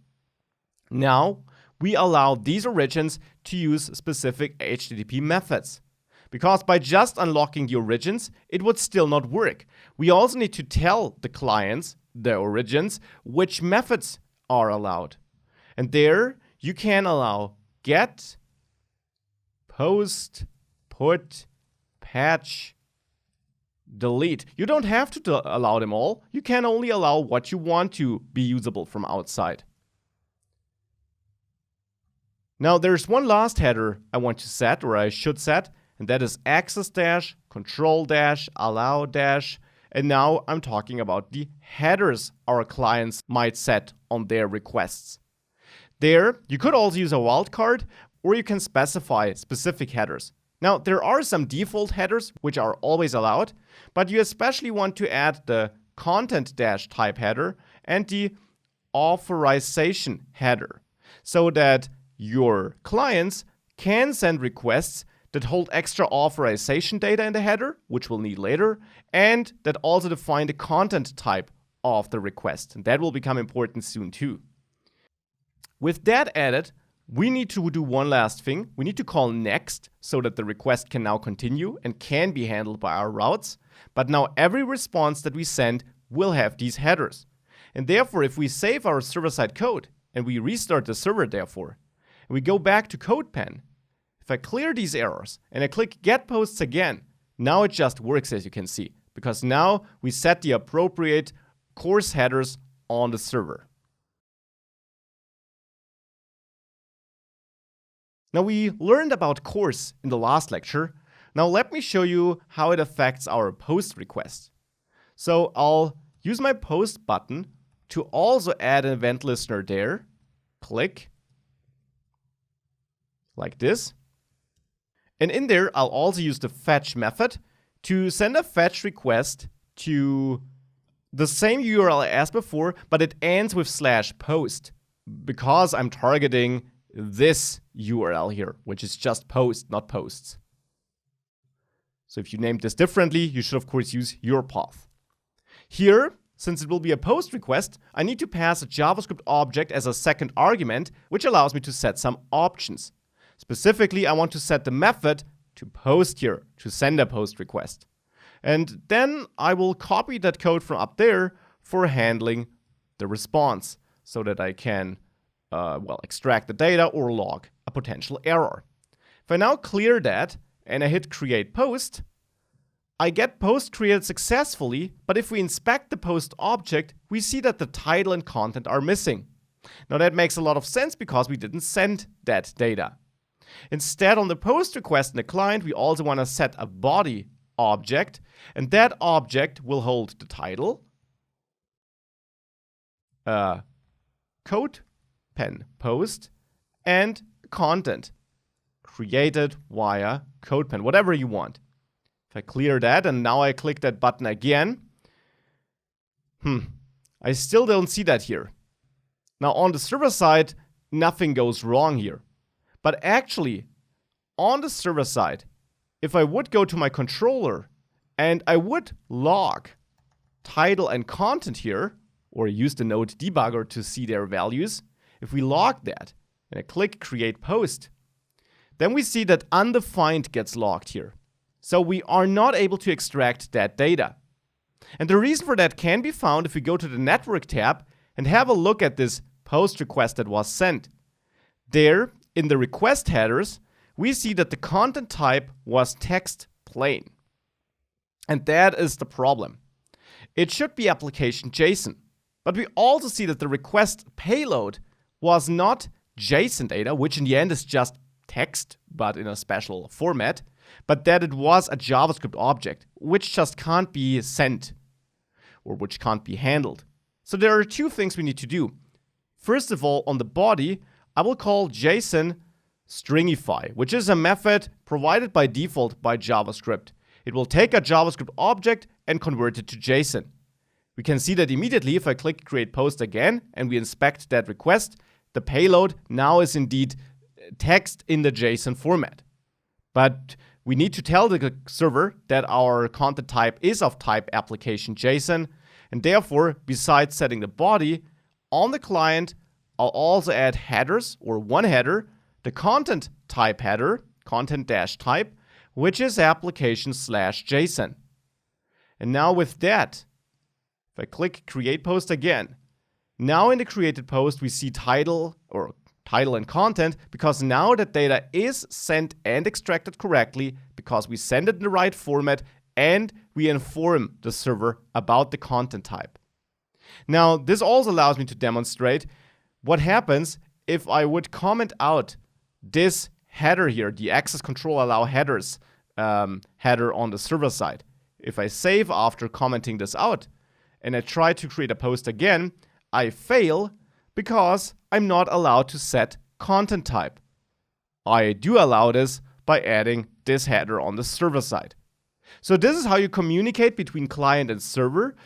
Now we allow these origins to use specific HTTP methods. Because by just unlocking the origins, it would still not work. We also need to tell the clients, the origins, which methods are allowed. And there you can allow get, post, put, patch, delete. You don't have to allow them all. You can only allow what you want to be usable from outside. Now there's one last header I want to set, or I should set, and that is access dash, control dash, allow dash. And now I'm talking about the headers our clients might set on their requests. There, you could also use a wildcard, or you can specify specific headers. Now, there are some default headers which are always allowed, but you especially want to add the content dash type header and the authorization header, so that your clients can send requests that hold extra authorization data in the header, which we'll need later, and that also define the content type of the request. And that will become important soon too. With that added, we need to do one last thing. We need to call next so that the request can now continue and can be handled by our routes. But now every response that we send will have these headers. And therefore, if we save our server-side code and we restart the server therefore, and we go back to CodePen, if I clear these errors and I click get posts again, now it just works, as you can see, because now we set the appropriate course headers on the server. Now we learned about course in the last lecture. Now let me show you how it affects our post request. So I'll use my post button to also add an event listener there. Click. Like this. And in there, I'll also use the fetch method to send a fetch request to the same URL as before, but it ends with /post because I'm targeting this URL here, which is just post, not posts. So if you named this differently, you should of course use your path. Here, since it will be a post request, I need to pass a JavaScript object as a second argument, which allows me to set some options. Specifically, I want to set the method to post here, to send a post request. And then I will copy that code from up there for handling the response so that I can extract the data or log a potential error. If I now clear that and I hit create post, I get post created successfully, but if we inspect the post object, we see that the title and content are missing. Now that makes a lot of sense because we didn't send that data. Instead, on the post request in the client, we also want to set a body object, and that object will hold the title, CodePen post, and content created via CodePen, whatever you want. If I clear that and now I click that button again, I still don't see that here. Now on the server side, nothing goes wrong here. But actually, on the server side, if I would go to my controller and I would log title and content here, or use the Node debugger to see their values, if we log that and I click create post, then we see that undefined gets logged here. So we are not able to extract that data. And the reason for that can be found if we go to the network tab and have a look at this post request that was sent. There, in the request headers, we see that the content type was text plain. And that is the problem. It should be application JSON. But we also see that the request payload was not JSON data, which in the end is just text, but in a special format, but that it was a JavaScript object, which just can't be sent, or which can't be handled. So there are two things we need to do. First of all, on the body, I will call JSON stringify, which is a method provided by default by JavaScript. It will take a JavaScript object and convert it to JSON. We can see that immediately if I click create post again and we inspect that request, the payload now is indeed text in the JSON format. But we need to tell the server that our content type is of type application JSON, and therefore, besides setting the body, on the client, I'll also add headers, or one header, the content type header, content-type, which is application/JSON. And now with that, if I click create post again, now in the created post we see title and content, because now that data is sent and extracted correctly because we send it in the right format and we inform the server about the content type. Now this also allows me to demonstrate what happens if I would comment out this header here, the access control allow headers header on the server side. If I save after commenting this out and I try to create a post again, I fail because I'm not allowed to set content type. I do allow this by adding this header on the server side. So this is how you communicate between client and server.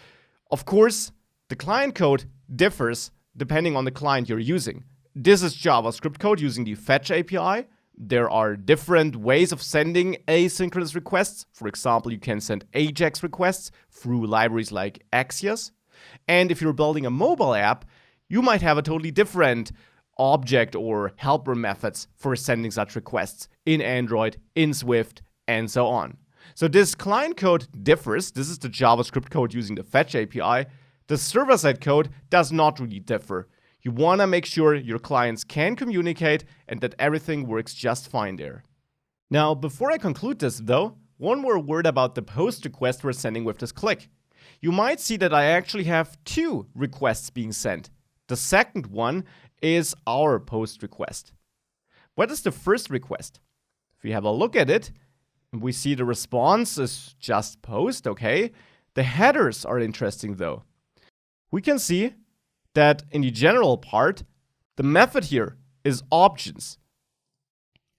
Of course, the client code differs depending on the client you're using. This is JavaScript code using the fetch API. There are different ways of sending asynchronous requests. For example, you can send AJAX requests through libraries like Axios. And if you're building a mobile app, you might have a totally different object or helper methods for sending such requests in Android, in Swift, and so on. So this client code differs. This is the JavaScript code using the fetch API. The server-side code does not really differ. You want to make sure your clients can communicate and that everything works just fine there. Now, before I conclude this though, one more word about the post request we're sending with this click. You might see that I actually have two requests being sent. The second one is our post request. What is the first request? If we have a look at it, we see the response is just post, okay? The headers are interesting though. We can see that in the general part, the method here is options.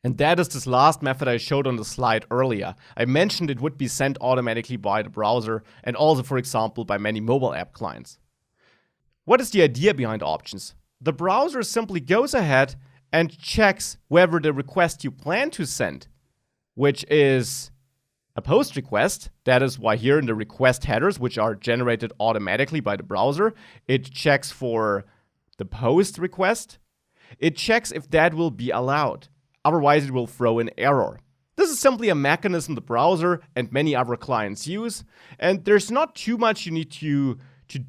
And that is this last method I showed on the slide earlier. I mentioned it would be sent automatically by the browser and also, for example, by many mobile app clients. What is the idea behind options? The browser simply goes ahead and checks whether the request you plan to send, which is a post request, that is why here in the request headers, which are generated automatically by the browser, it checks for the post request. It checks if that will be allowed. Otherwise, it will throw an error. This is simply a mechanism the browser and many other clients use, and there's not too much you need to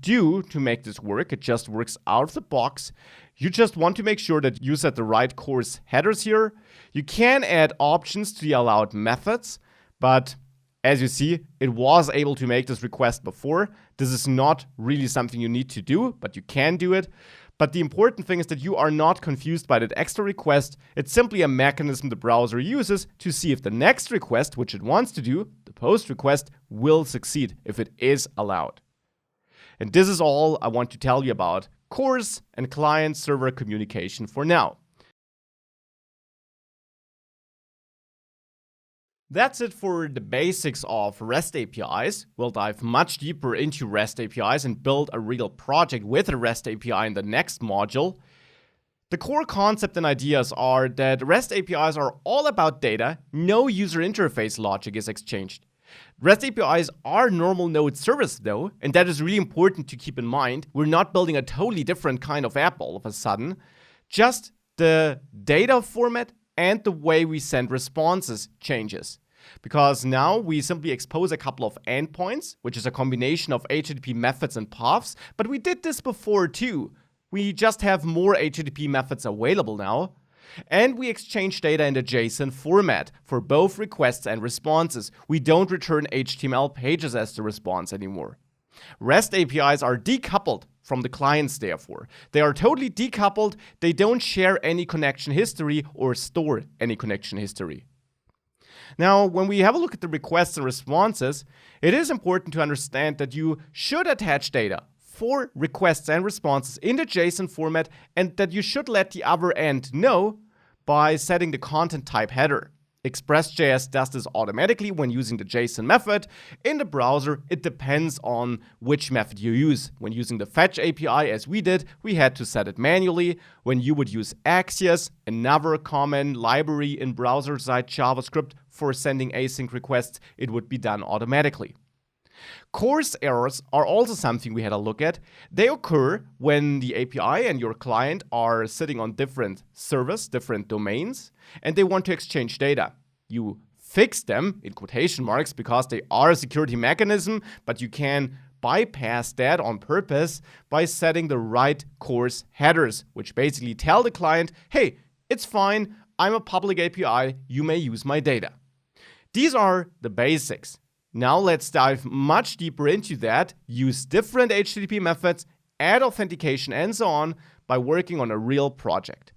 do to make this work. It just works out of the box. You just want to make sure that you set the right course headers here. You can add options to the allowed methods, but as you see, it was able to make this request before. This is not really something you need to do, but you can do it. But the important thing is that you are not confused by that extra request. It's simply a mechanism the browser uses to see if the next request, which it wants to do, the post request, will succeed, if it is allowed. And this is all I want to tell you about CORS and client-server communication for now. That's it for the basics of REST APIs. We'll dive much deeper into REST APIs and build a real project with a REST API in the next module. The core concept and ideas are that REST APIs are all about data. No user interface logic is exchanged. REST APIs are normal node service though, and that is really important to keep in mind. We're not building a totally different kind of app all of a sudden. Just the data format and the way we send responses changes. Because now we simply expose a couple of endpoints, which is a combination of HTTP methods and paths, but we did this before too. We just have more HTTP methods available now. And we exchange data in the JSON format for both requests and responses. We don't return HTML pages as the response anymore. REST APIs are decoupled from the clients, therefore. They are totally decoupled. They don't share any connection history or store any connection history. Now, when we have a look at the requests and responses, it is important to understand that you should attach data for requests and responses in the JSON format, and that you should let the other end know by setting the content type header. Express.js does this automatically when using the JSON method. In the browser, it depends on which method you use. When using the fetch API, as we did, we had to set it manually. When you would use Axios, another common library in browser-side JavaScript for sending async requests, it would be done automatically. Course errors are also something we had a look at. They occur when the API and your client are sitting on different servers, different domains, and they want to exchange data. You fix them, in quotation marks, because they are a security mechanism, but you can bypass that on purpose by setting the right course headers, which basically tell the client, hey, it's fine, I'm a public API, you may use my data. These are the basics. Now let's dive much deeper into that, use different HTTP methods, add authentication and so on by working on a real project.